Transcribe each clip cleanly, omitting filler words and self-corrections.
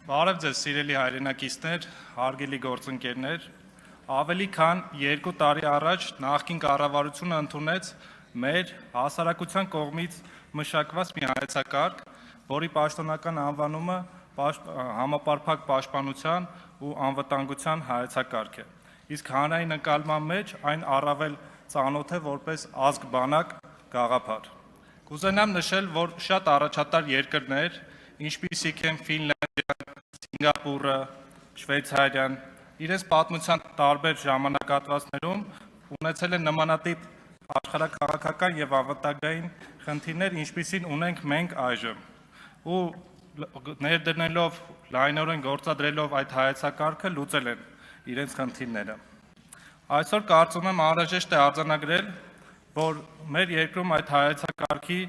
Բարև ձեզ սիրելի հայրենակիցներ, հարգելի գործընկերներ, ավելի քան 2 տարի առաջ նախկին կառավարությունը ընդունեց մեր հասարակության կողմից մշակված մի հայեցակարգ, որի պաշտոնական անվանումը համապարփակ պաշտպանության ու անվտանգության հայեցակարգ է։ Իսկ հանրային ընկալման մեջ այն առավել ծանոթ է որպես ազգ բանակ գաղափար։ Կուզենամ նշել, որ շատ առաջատար երկրներ, ինչպիսիք են Ֆինլանդիան, Սինգապուրը, Շվեյցարիան, իրենց պատմության տարբեր ժամանակահատվածներում ունեցել են նմանատիպ աշխարհաքաղաքական եւ անվտանգային խնդիրներ, ինչպիսին ունենք մենք այժմ։ Ու ներդնելով, լայնորեն գործադրելով այդ հայեցակարգը լուծել են իրենց խնդիրները։ Այսօր կարծում եմ անհրաժեշտ է արձանագրել, որ մեր երկրում այդ հայեցակարգի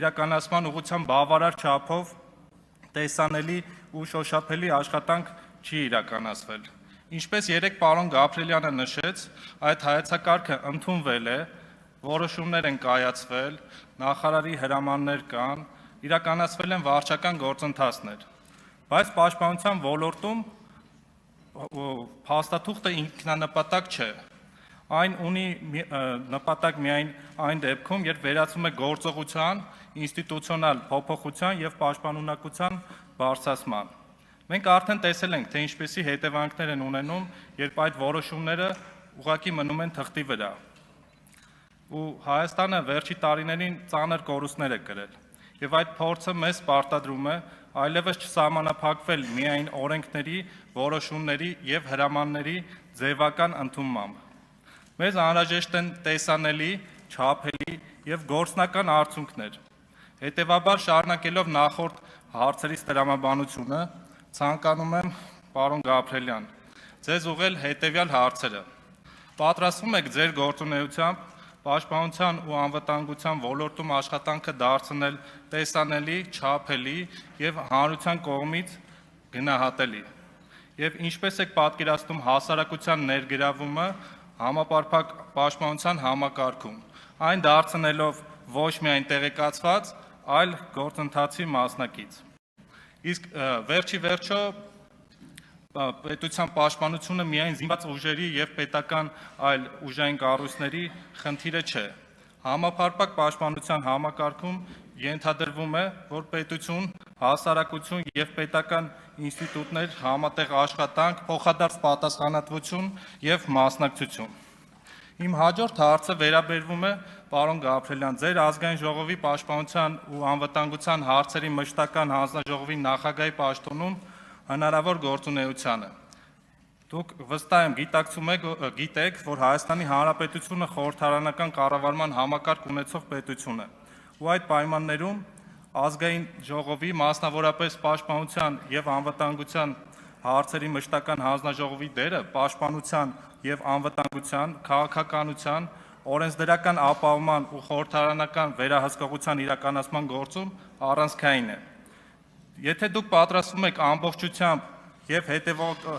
իրականացման ուղղությամբ բավարար չափով տեսանելի ու շոշափելի աշխատանք չի իրականացվել։ Ինչպես երեք պարոն Գաբրելյանը նշեց, այդ հայեցակարգը ընդունվել է, որոշումներ են կայացվել, նախարարի հրամաններ կան, իրականացվել են վարչական գործընթացներ, բայց պաշտպանության ոլորտում փաստաթուղթը ինքնանպատակ չէ։ Այն ունի նպատակ միայն այն դեպքում, երբ վերածվում է գործողության, ինստիտուցիոնալ փոփոխության եւ պաշտպանունակության բարձրացման։ Մենք արդեն տեսել ենք, թե ինչպիսի հետևանքներ են ունենում, երբ այդ որոշումները ուղղակի մնում են թղթի վրա։ Ու Հայաստանը վերջի տարիներին ծանր կորուստներ է կրել։ Եվ այդ փորձը մեզ պարտադրում է այլևս չսահմանափակվել միայն օրենքների, որոշումների եւ հրամանների ձևական ընդունմամբ։ Մեզ անհրաժեշտ են տեսանելի, չափելի եւ գործնական արդյունքներ։ Հետևաբար, շարունակելով նախորդ հարցերից տրամաբանությունը, ցանկանում եմ, պարոն Գաբրելյան, ձեզ ուղղել հետեւյալ հարցերը։ Պատրաստվում եք ձեր գործունեությամբ պաշտպանության ու անվտանգության ոլորտում աշխատանքը դարձնել տեսանելի, չափելի եւ հանրության կողմից գնահատելի։ Եվ ինչպես եք պատկերացնում հասարակության ներգրավումը համապարփակ պաշտպանության համակարգում, այն դարձնելով ոչ միայն տեղեկացված, այլ գործընթացի մասնակից։ Իսկ վերջիվերջո պետության պաշտպանությունը միայն զինված ուժերի եւ պետական այլ ուժային կառույցների խնդիրը չէ։ Համապարփակ պաշտպանության համակարգում ենթադրվում է, որ պետություն, հասարակություն եւ պետական ինստիտուտներ համատեղ աշխատանք, փոխադարձ պատասխանատվություն եւ մասնակցություն։ Իմ հաջորդ հարցը վերաբերվում է, պարոն Գաբրելյան, ձեր ազգային ժողովի պաշտպանության ու անվտանգության հարցերի մշտական հանձնաժողովի նախագահի պաշտոնում հնարավոր գործունեությանը։ Դուք վստահ եմ գիտեք, որ Հայաստանի Հանրապետությունը խորհրդարանական կառավարման համակարգ ունեցող պետություն է, ու այդ պայմաններում ազգային ժողովի, մասնավորապես պաշտպանության եւ անվտանգության հարցերի մշտական հանձնաժողովի դերը պաշտպանության եւ անվտանգության, քաղաքականության, օրենսդրական ապահովման ու խորհրդարանական վերահսկողության իրականացման գործում առանցքային է։ Եթե դուք պատրաստվում եք ամբողջությամբ եւ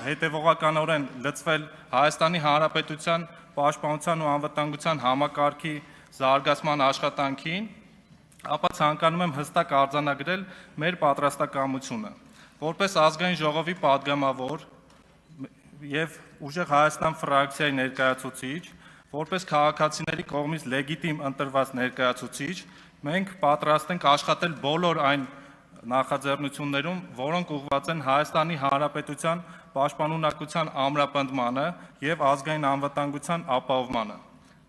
հետեւողականորեն լծվել Հայաստանի Հանրապետության պաշտպանության ու անվտանգության համակարգի զարգացման աշխատանքին, ապա ցանկանում եմ հստակ արձանագրել մեր պատրաստակամությունը։ Որպես ազգային ժողովի падգամավոր եւ Ուժեղ Հայաստան ֆրակցիայի ներկայացուցիչ, որպես քաղաքացիների կողմից լեգիտիմ ընտրված ներկայացուցիչ, մենք պատրաստ ենք աշխատել բոլոր այն նախաձեռնություններում, որոնք ուղղված են Հայաստանի Հանրապետության պաշտպանունակության ամրապնդմանը եւ ազգային անվտանգության ապահովմանը։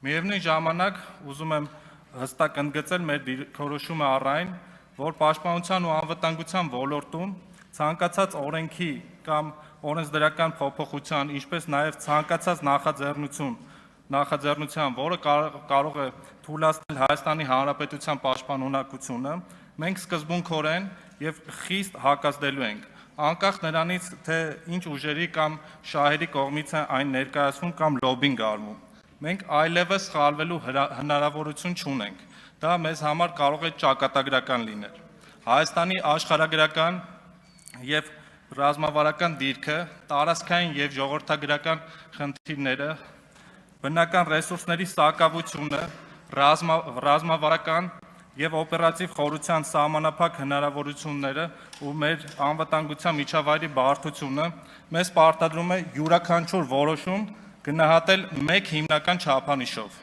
Միևնույն ժամանակ ուզում եմ հստակ ընդգծել մեր դիրքորոշումը առ այն, որ պաշտպանության ու անվտանգության ոլորտում ցանկացած օրենքի կամ օրենսդրական փոփոխության, ինչպես նաեւ ցանկացած նախաձեռնության, որը կարող է թույլատնել Հայաստանի Հանրապետության պաշտպանունակությունը, մենք սկզբունքորեն եւ խիստ հակազդելու ենք, անկախ նրանից, թե ինչ ուժերի կամ շահերի կողմից է այն ներկայացվում կամ լոբբինգ արվում։ Մենք այլևս սխալվելու հնարավորություն չունենք։ Դա մեզ համար կարող է ճակատագրական լինել։ Հայաստանի աշխարհագրական եւ ռազմավարական դիրքը, տարածքային եւ ժողովրդագրական խնդիրները, բնական ռեսուրսների սակավությունը, ռազմավարական եւ օպերատիվ խորհրդության սահմանափակ հնարավորությունները ու մեր անվտանգության միջավայրի բարդությունը մեզ պարտադրում է յուրաքանչյուր որոշում գնահատել մեկ հիմնական չափանիշով։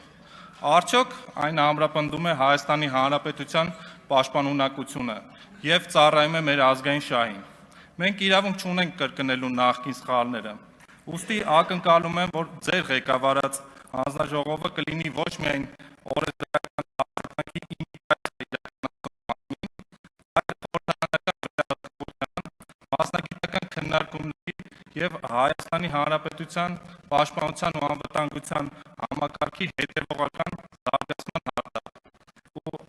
Արդյոք այն ամրապնդում է Հայաստանի Հանրապետության պաշտպանունակությունը եւ ծառայում է մեր ազգային շահին։ Մենք իրավունք չունենք կրկնելու նախկին սխալները։ Ուստի ակնկալում եմ, որ ձեր ղեկավարած հանձնաժողովը կլինի ոչ միայն օրենսդրական արձագանքի մասնագիտական քննարկումների եւ Հայաստանի Հանրապետության պաշտպանության ու անվտանգության համակարգի հետևողական զարգացման հարթակ։ Ու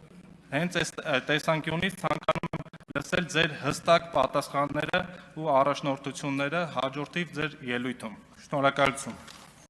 հենց այս տեսանկյունից ցանկանում եմ լսել ձեր հստակ պատասխանները ու առաջնորդությունները հաջորդիվ ձեր ելույթում։ Շնորհակալություն։